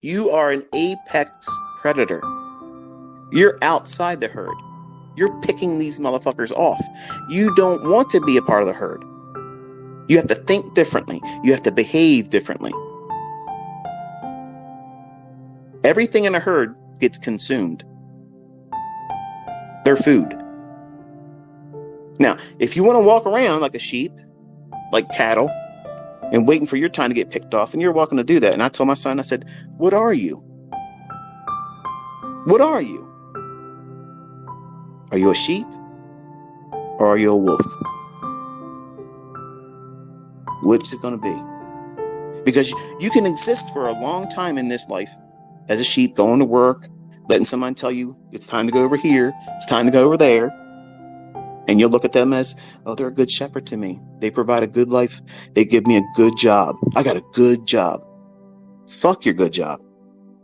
You are an apex predator. You're outside the herd. You're picking these motherfuckers off. You don't want to be a part of the herd. You have to think differently. You have to behave differently. Everything in a herd gets consumed. They're food. Now, if you want to walk around like a sheep, like cattle, and waiting for your time to get picked off, and you're welcome to do that. And I told my son, I said, what are you? What are you? Are you a sheep? Or are you a wolf? Which is it going to be? Because you can exist for a long time in this life as a sheep, going to work, letting someone tell you it's time to go over here, it's time to go over there. And you'll look at them as, oh, they're a good shepherd to me. They provide a good life. They give me a good job. I got a good job. Fuck your good job.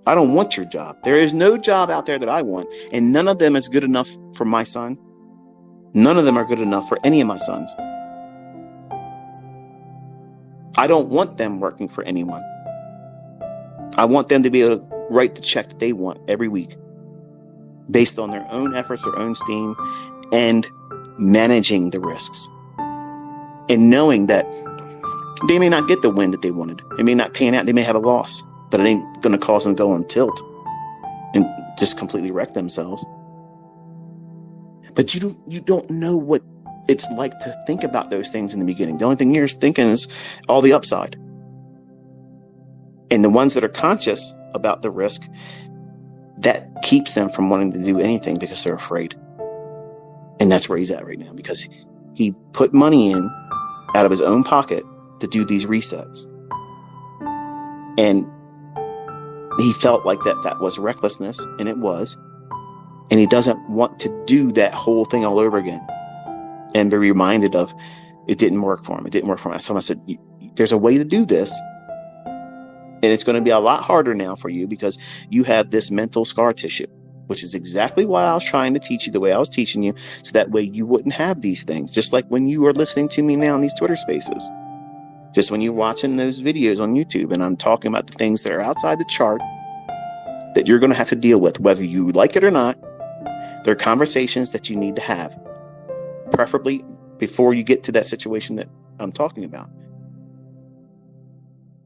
I don't want your job. There is no job out there that I want, and none of them is good enough for my son. None of them are good enough for any of my sons. I don't want them working for anyone. I want them to be able to write the check that they want every week based on their own efforts, their own steam, and managing the risks and knowing that they may not get the win that they wanted. It may not pan out. They may have a loss, but it ain't going to cause them to go on tilt and just completely wreck themselves. But you don't know what it's like to think about those things in the beginning. The only thing you're thinking is all the upside. And the ones that are conscious about the risk, that keeps them from wanting to do anything because they're afraid. And that's where he's at right now, because he put money in out of his own pocket to do these resets. And he felt like that was recklessness, and it was. And he doesn't want to do that whole thing all over again and be reminded of it didn't work for him. It didn't work for him. So I said, there's a way to do this. And it's going to be a lot harder now for you because you have this mental scar tissue, which is exactly why I was trying to teach you the way I was teaching you, so that way you wouldn't have these things. Just like when you are listening to me now in these Twitter spaces, just when you're watching those videos on YouTube, and I'm talking about the things that are outside the chart that you're going to have to deal with, whether you like it or not. They're conversations that you need to have, preferably before you get to that situation that I'm talking about.